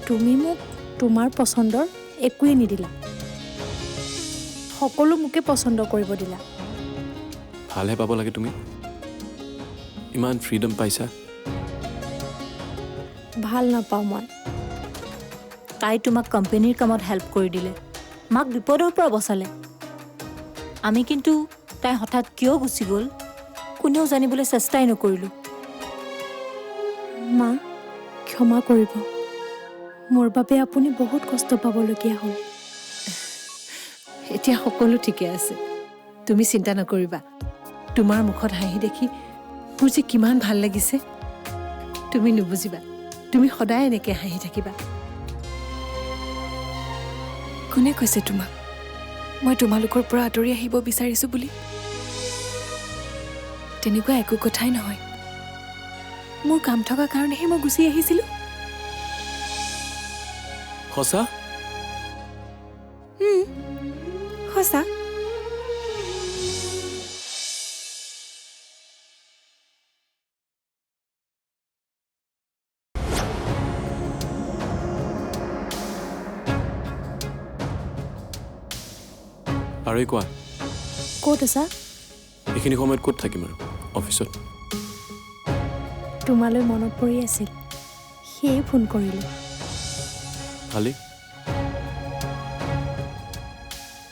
তুমি মোক তোমাৰ পচন্দৰ একোৱেই নিদিলা সকলো মোকে পচন্দ কৰিব দিলা ভালহে পাব লাগে তুমি ইমান ফ্ৰীডম পাইছা ভাল নাপাওঁ মই তাই তোমাক কোম্পানীৰ কামত হেল্প কৰি দিলে মাক বিপদৰ পৰা বচালে আমি কিন্তু তাই হঠাৎ কিয় গুচি গ'ল কোনেও জানিবলৈ চেষ্টাই নকৰিলোঁ মা ক্ষমা কৰিব মোৰ বাবে আপুনি বহুত কষ্ট পাবলগীয়া হ'ল এতিয়া সকলো ঠিকে আছে তুমি চিন্তা নকৰিবা তোমাৰ মুখত হাঁহি দেখি মোৰ যে কিমান ভাল লাগিছে তুমি নুবুজিবা তুমি সদায় এনেকৈ হাঁহি থাকিবা কোনে কৈছে তোমাক মই তোমালোকৰ পৰা আঁতৰি আহিব বিচাৰিছোঁ বুলি তেনেকুৱা একো কথাই নহয় মোৰ কাম থকা কাৰণেহে মই গুচি আহিছিলোঁ সঁচা সঁচা আৰু কোৱা ক'ত আছা এইখিনি সময়ত ক'ত থাকিম আৰু অফিচত তোমালৈ মনত পৰি আছিল সেয়ে ফোন কৰিলোঁ ভালেই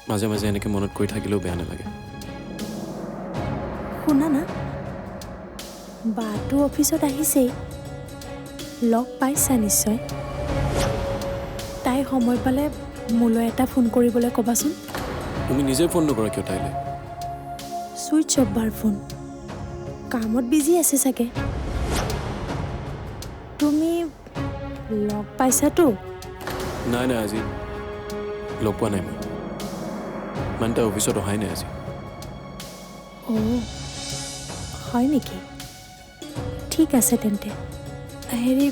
মাজে মাজে এনেকৈ মনত কৰি থাকিলেও বেয়া নালাগে শুনা না বাটো অফিচত আহিছেই লগ পাইছা নিশ্চয় তাই সময় পালে মোলৈ এটা ফোন কৰিবলৈ ক'বাচোন তুমি নিজে ফোন নকৰা কিয় তাইলৈ ছুইচ অফ বাৰ ফোন কামত বিজি আছে চাগে তুমি লগ পাইছাতো নাই নাই আজি লগ পোৱা নাই মই মানে তাই অফিচত অহাই নাই আজি অঁ হয় নেকি ঠিক আছে তেন্তে হেৰি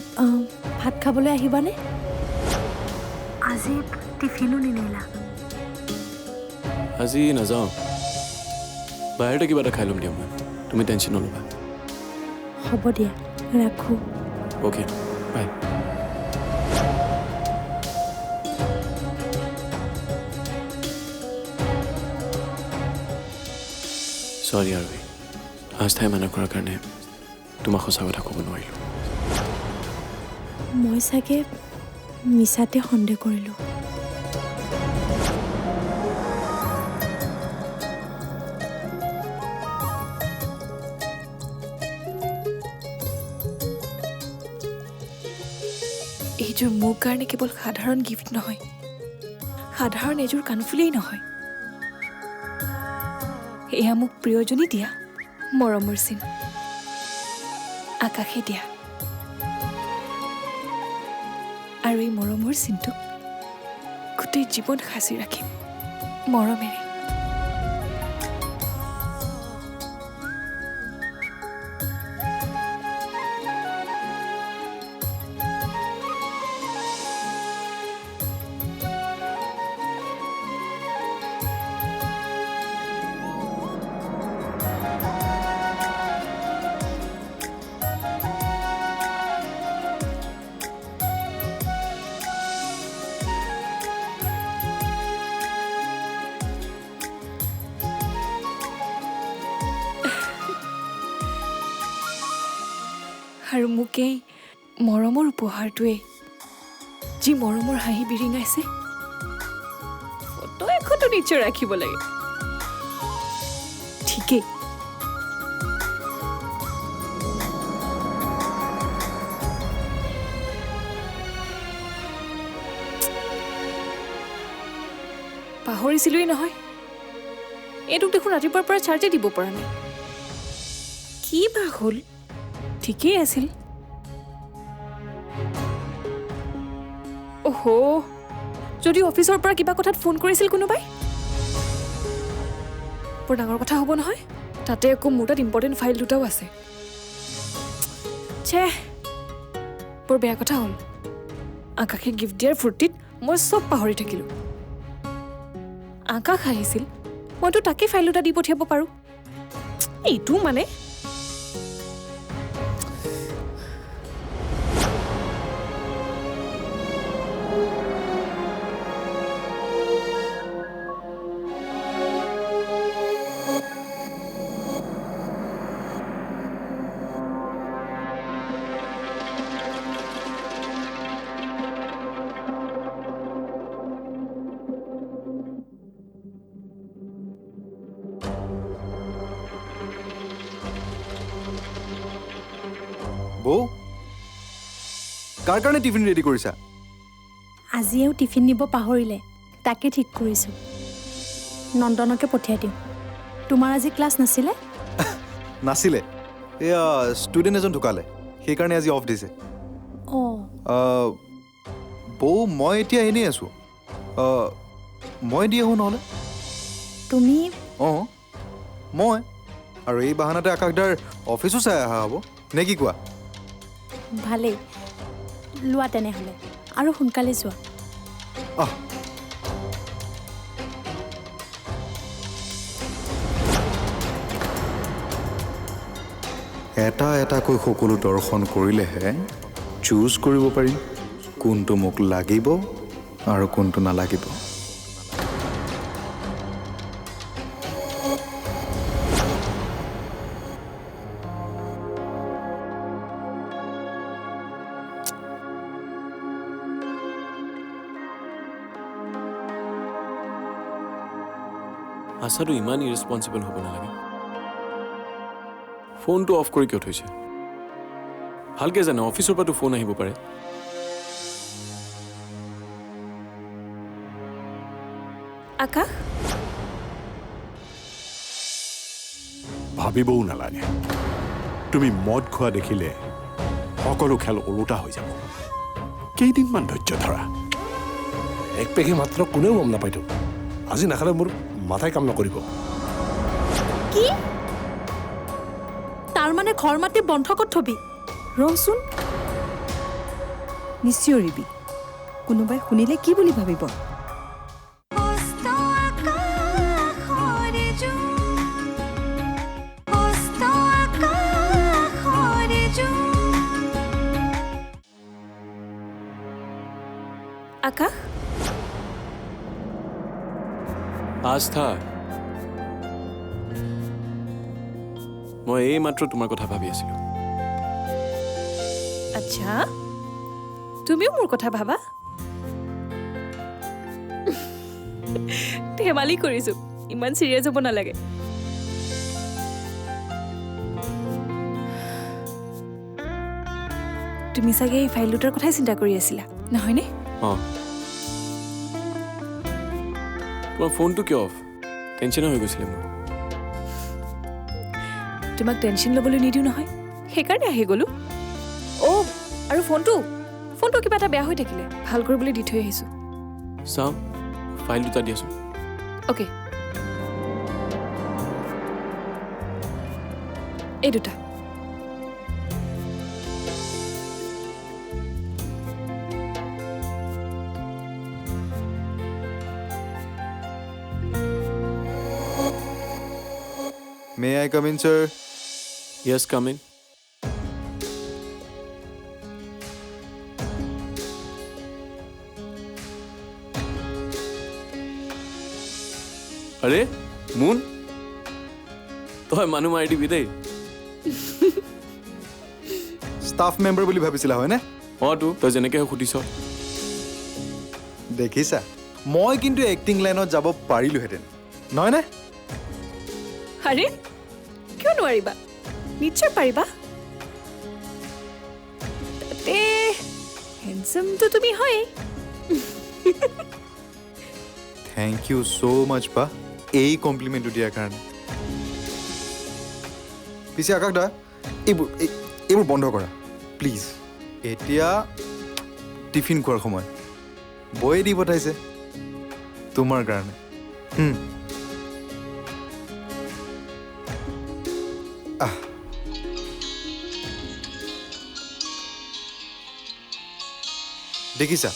ভাত খাবলৈ আহিবানে আজি টিফিনো নিনিলা আজি নাযাওঁ বাহিৰতে কিবা এটা খাই ল'ম দিয়া মই তুমি টেনশ্যন নল'বা হ'ব দিয়া ৰাখোঁ অ'কে বাই চৰি আৰু লাষ্ট টাইম মানা কৰাৰ কাৰণে তোমাক সঁচা কথা ক'ব নোৱাৰিলোঁ মই চাগে মিছাতে সন্দেহ কৰিলোঁ এইযোৰ মোৰ কাৰণে কেৱল সাধাৰণ গিফ্ট নহয় সাধাৰণ এযোৰ কাণফুলেই নহয় এয়া মোক প্ৰিয়জনী দিয়া মৰমৰ চিন আকাশে দিয়া আৰু এই মৰমৰ চিনটোক গোটেই জীৱন সাঁচি ৰাখিম মৰমেৰে আৰু মোক এই মৰমৰ উপহাৰটোৱে যি মৰমৰ হাঁহি বিৰিঙাইছে ফটো এখনতো নিশ্চয় ৰাখিব লাগে ঠিকেই পাহৰিছিলোৱেই নহয় এইটোক দেখোন ৰাতিপুৱাৰ পৰা চাৰ্জে দিব পৰা নাই কি বা হ'ল ঠিকেই আছিল অহো যদি অফিচৰ পৰা কিবা কথাত ফোন কৰিছিল কোনোবাই বৰ ডাঙৰ কথা হ'ব নহয় তাতে আকৌ মোৰ তাত ইম্পৰ্টেণ্ট ফাইল দুটাও আছে ছে বৰ বেয়া কথা হ'ল আকাশে গিফ্ট দিয়াৰ ফূৰ্তিত মই চব পাহৰি থাকিলোঁ আকাশ আহিছিল মইতো তাকে ফাইল দুটা দি পঠিয়াব পাৰোঁ এইটো মানে বৌ কাৰ কাৰণে টিফিন ৰেডি কৰিছা আজি এওঁ টিফিন নিব পাহৰিলে তাকে ঠিক কৰিছোঁ নন্দনকে পঠিয়াই দিওঁ তোমাৰ আজি ক্লাছ নাছিলে নাছিলে এয়া ষ্টুডেণ্ট এজন ঢুকালে সেইকাৰণে আজি অফ দিছে অঁ বৌ মই এতিয়া এনেই আছোঁ মই দি আহোঁ নহ'লে তুমি অঁ মই আৰু এই বাহানাতে আকাশদাৰ অফিচো চাই অহা হ'ব নে কি কোৱা ভালেই লোৱা তেনেহ'লে আৰু সোনকালে যোৱা আহ এটা এটাকৈ সকলো দৰ্শন কৰিলেহে চুজ কৰিব পাৰিম কোনটো মোক লাগিব আৰু কোনটো নালাগিব আশাটো ইমান ইৰেছপনচিবল হ'ব নালাগে ফোনটো অফ কৰি কিয় থৈছে ভালকে জানে অফিচৰ পৰাতো ফোন আহিব পাৰে আকাশ ভাবিবও নালাগে তুমি মদ খোৱা দেখিলে সকলো খেল ওলোটা হৈ যাব কেইদিনমান ধৈৰ্য ধৰা এক পেকে মাত্ৰ কোনেও গম নাপায়তো আজি নাখালে মোৰ মাথাই কাম নকৰিব কি তাৰ মানে ঘৰ মাতি বন্ধ ক'ত থবি ৰচোন নিশ্চয়ৰিবি কোনোবাই শুনিলে কি বুলি ভাবিব আকাশ আস্থা মই এই মাত্ৰ তোমাৰ কথা ভাবি আছিলোঁ আচ্ছা তুমিও মোৰ কথা ভাবা ধেমালি কৰিছো ইমান চিৰিয়াছ হ'ব নালাগে তুমি চাগে এই ফাইল দুটাৰ কথাই চিন্তা কৰি আছিলা নহয়নে অঁ তোমাৰ ফোনটো কিয় অফ টেনশ্যনে হৈ গৈছিলে মোৰ তোমাক টেনশ্যন ল'বলৈ নিদিওঁ নহয় সেইকাৰণে আহি গ'লো অ' আৰু ফোনটো কিবা এটা বেয়া হৈ থাকিলে ভাল কৰিবলৈ দি থৈ আহিছোঁ চাওঁ ফাইল দুটা দিয়াচোন অ'কে এই দুটা May I come in, sir? Yes, come in. আৰে মুন তই মানুহ মাৰি দিবি দেই ষ্টাফ মেম্বাৰ বুলি ভাবিছিলা হয়নে অঁ তো তই যেনেকৈ সুধিছ দেখিছা মই কিন্তু এক্টিং লাইনত যাব পাৰিলোহেঁতেন নহয়নে আৰে কিয় নোৱাৰিবা নিশ্চয় পাৰিবা তাতে হেণ্ডচামটো তুমি হয় থেংক ইউ ছ' মাছ বা এই কমপ্লিমেণ্টটো দিয়াৰ কাৰণে পিছে আকাশ দা এইবোৰ বন্ধ কৰা প্লিজ এতিয়া টিফিন খোৱাৰ সময় বয়ে দি পঠাইছে তোমাৰ কাৰণে দেখিছা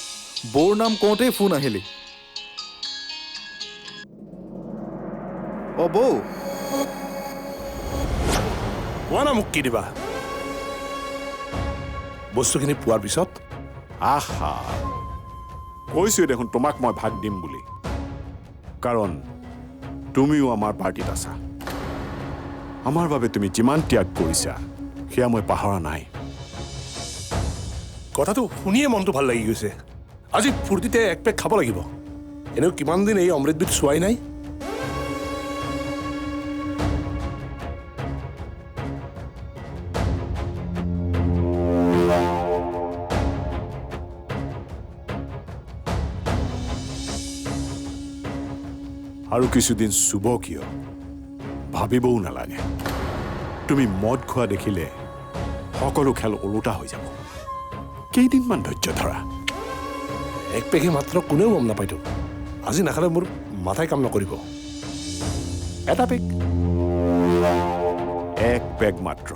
বৌৰ নাম কওঁতেই ফোন আহিলি অ বৌ কোৱা না মোক কি দিবা বস্তুখিনি পোৱাৰ পিছত আহা কৈছোৱে দেখোন তোমাক মই ভাগ দিম বুলি কাৰণ তুমিও আমাৰ পাৰ্টিত আছা আমাৰ বাবে তুমি যিমান ত্যাগ কৰিছা সেয়া মই পাহৰা নাই কথাটো শুনিয়ে মনটো ভাল লাগি গৈছে আজি ফূৰ্তিতে এক পেক খাব লাগিব এনেও কিমান দিন এই অমৃতবিধ চোৱাই নাই আৰু কিছুদিন চুব কিয় ভাবিবও নালাগে তুমি মদ খোৱা দেখিলে সকলো খেল ওলোটা হৈ যাব কেইদিনমান ধৈৰ্য ধৰা এক পেকে মাত্ৰ কোনেও গম নাপায়তো আজি নাখালে মোৰ মাথাই কাম নকৰিব এটা পেক এক পেগ মাত্ৰ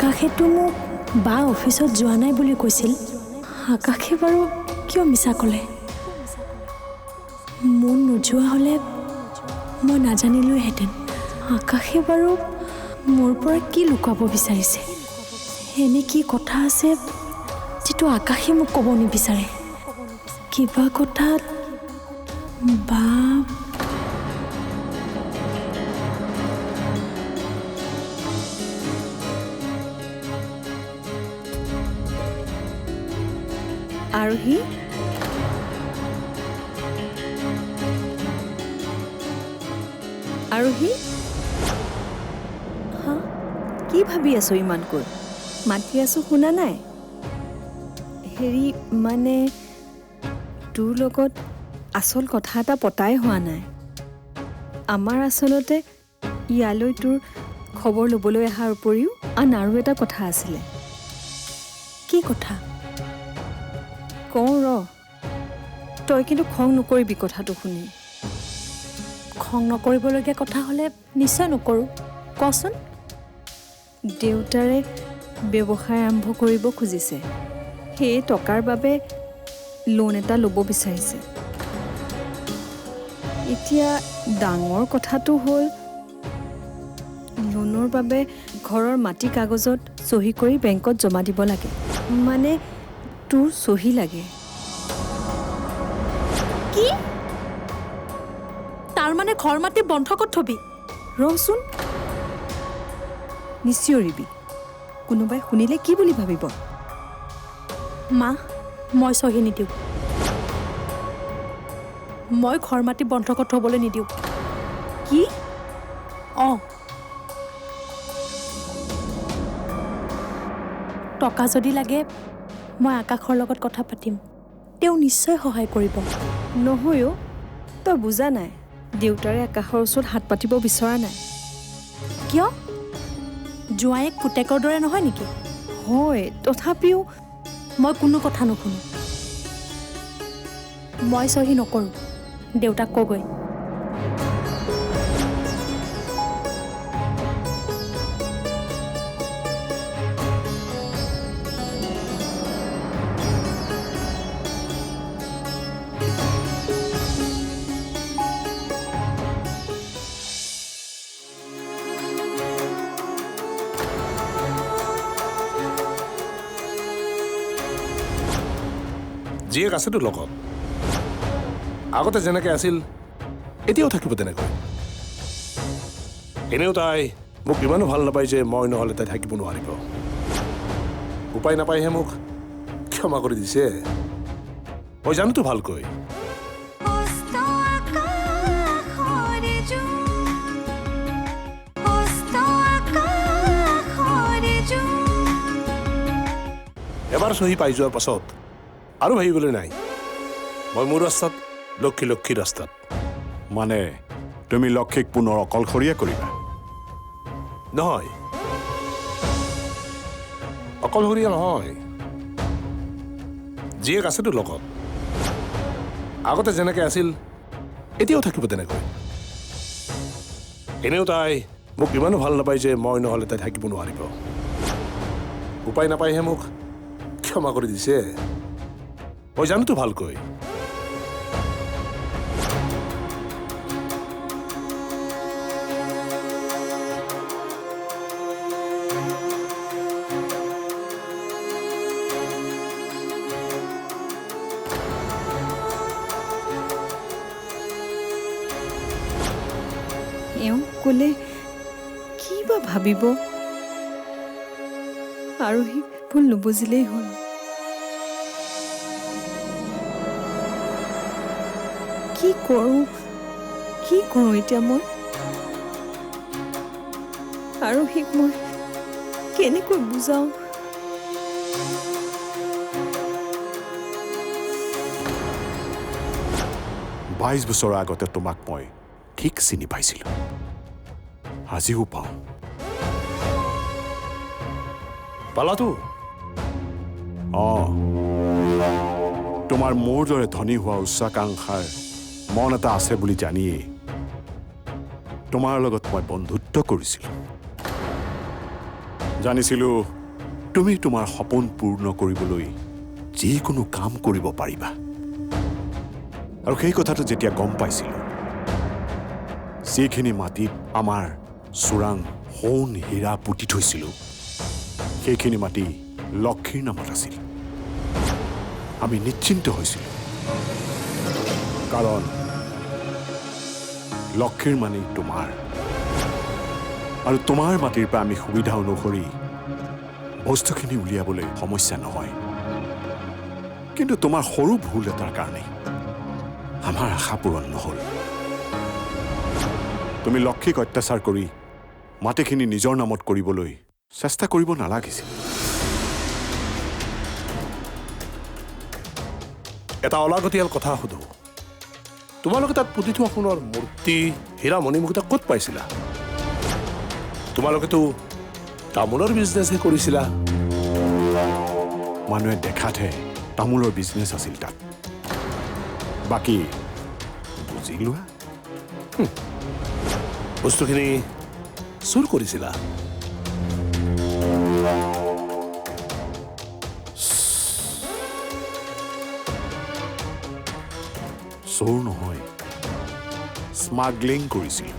আকাশেতো মোক বা অফিচত যোৱা নাই বুলি কৈছিল আকাশে বাৰু কিয় মিছা ক'লে মন নোযোৱা হ'লে মই নাজানিলোহেঁতেন আকাশে বাৰু মোৰ পৰা কি লুকুৱাব বিচাৰিছে এনে কি কথা আছে যিটো আকাশে মোক ক'ব নিবিচাৰে কিবা কথাত বা আৰোহী আৰোহী হা কি ভাবি আছো ইমানকৈ মাতি আছো শুনা নাই হেৰি মানে তোৰ লগত আচল কথা এটা পতাই হোৱা নাই আমাৰ আচলতে ইয়ালৈ তোৰ খবৰ ল'বলৈ অহাৰ উপৰিও আন আৰু এটা কথা আছিলে কি কথা কওঁ ৰ তই কিন্তু খং নকৰিবি কথাটো শুনি খং নকৰিবলগীয়া কথা হ'লে নিশ্চয় নকৰোঁ কচোন দেউতাৰে ব্যৱসায় আৰম্ভ কৰিব খুজিছে সেই টকাৰ বাবে লোন এটা ল'ব বিচাৰিছে এতিয়া ডাঙৰ কথাটো হ'ল লোনৰ বাবে ঘৰৰ মাটি কাগজত চহী কৰি বেংকত জমা দিব লাগে মানে তোৰ চহী লাগে কি তাৰ মানে ঘৰ মাটি বন্ধকত থবি ৰচোন নিশ্চয়ৰিবি কোনোবাই শুনিলে কি বুলি ভাবিব মা মই চহী নিদিওঁ মই ঘৰ মাটি বন্ধকত থ'বলৈ নিদিওঁ কি অঁ টকা যদি লাগে মই আকাশৰ লগত কথা পাতিম তেওঁ নিশ্চয় সহায় কৰিব নহয়ও তই বুজা নাই দেউতাৰে আকাশৰ ওচৰত হাত পাতিব বিচৰা নাই কিয় জোঁৱায়েক পুতেকৰ দৰে নহয় নেকি হয় তথাপিও মই কোনো কথা নুশুনো মই চহী নকৰোঁ দেউতাক কগৈ জীয়েক আছেতো লগত আগতে যেনেকৈ আছিল এতিয়াও থাকিব তেনেকৈ এনেও তাই মোক ইমানো ভাল নাপায় যে মই নহ'লে তাই থাকিব নোৱাৰিব উপায় নাপায়হে মোক ক্ষমা কৰি দিছে মই জানোতো ভালকৈ এবাৰ চহী পাই যোৱাৰ পাছত আৰু ভাবিবলৈ নাই মই মোৰ ৰাস্তাত লক্ষী ৰাস্তাত মানে তুমি লক্ষীক পুনৰ অকলশৰীয়া কৰিবা নহয় অকলশৰীয়া নহয় জীয়েক আছেতো লগত আগতে যেনেকৈ আছিল এতিয়াও থাকিব তেনেকৈ এনেও তাই মোক ইমানো ভাল নাপায় যে মই নহ'লে তাই থাকিব নোৱাৰিব উপায় নাপায়হে মোক ক্ষমা কৰি দিছে মই জানোতো ভালকৈ এওঁ ক'লে কি কি বা ভাবিব আৰু সি ভুল নুবুজিলেই হ'ল কি কৰোঁ এতিয়া মই আৰু সিক মই কেনেকৈ বুজাওঁ 22 বছৰ আগতে তোমাক মই ঠিক চিনি পাইছিলোঁ আজিও পাওঁ পালাতো তোমাৰ মোৰ দৰে ধনী হোৱা উচ্চাকাংক্ষাৰ মন এটা আছে বুলি জানিয়েই তোমাৰ লগত মই বন্ধুত্ব কৰিছিলোঁ জানিছিলোঁ তুমি তোমাৰ সপোন পূৰ্ণ কৰিবলৈ যিকোনো কাম কৰিব পাৰিবা আৰু সেই কথাটো যেতিয়া গম পাইছিলোঁ যিখিনি মাটিত আমাৰ চোৰাং সোণ হীৰা পুতি থৈছিলোঁ সেইখিনি মাটি লক্ষীৰ নামত আছিল আমি নিশ্চিন্ত হৈছিলোঁ কাৰণ লক্ষীৰ মানেই তোমাৰ আৰু তোমাৰ মাটিৰ পৰা আমি সুবিধা অনুসৰি বস্তুখিনি উলিয়াবলৈ সমস্যা নহয় কিন্তু তোমাৰ সৰু ভুল এটাৰ কাৰণে আমাৰ আশা পূৰণ নহ'ল তুমি লক্ষীক অত্যাচাৰ কৰি মাটিখিনি নিজৰ নামত কৰিবলৈ চেষ্টা কৰিব নালাগিছিল এটা অলাগতিয়াল কথা সুধো তোমালোকে তাত পুতি থোৱা সোণৰ মূৰ্তি হীৰা মণিমুকুতা ক'ত পাইছিলা তোমালোকেতো তামোলৰ বিজনেছহে কৰিছিলা মানুহে দেখাতহে তামোলৰ বিজনেছ আছিল তাত বাকী বুজি লোৱা বস্তুখিনি চুৰ কৰিছিলা চোৰ নহয় স্মাগলিং কৰিছিল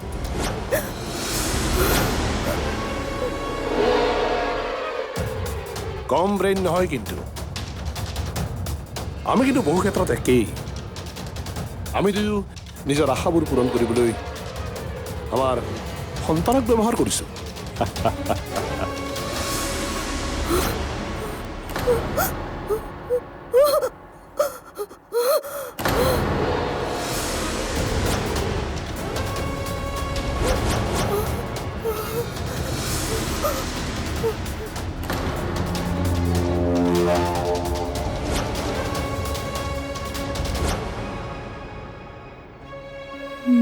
কম ব্ৰেইন নহয় কিন্তু আমি কিন্তু বহু ক্ষেত্ৰত একেই আমি দুয়ো নিজৰ আশাবোৰ পূৰণ কৰিবলৈ আমাৰ সন্তানক ব্যৱহাৰ কৰিছোঁ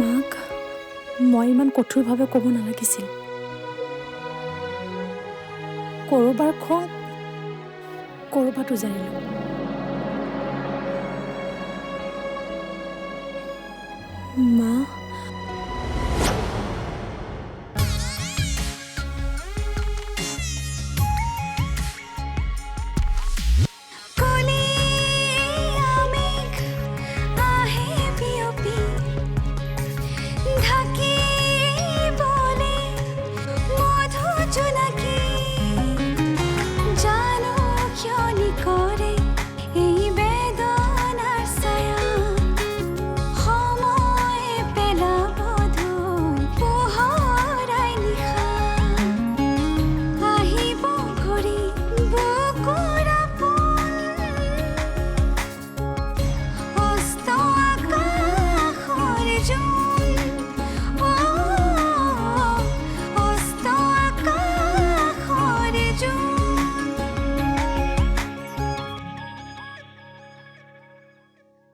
মাক মই ইমান কঠোৰভাৱে ক'ব নালাগিছিল ক'ৰবাৰ খং ক'ৰবাত উজাৰিলোঁ মা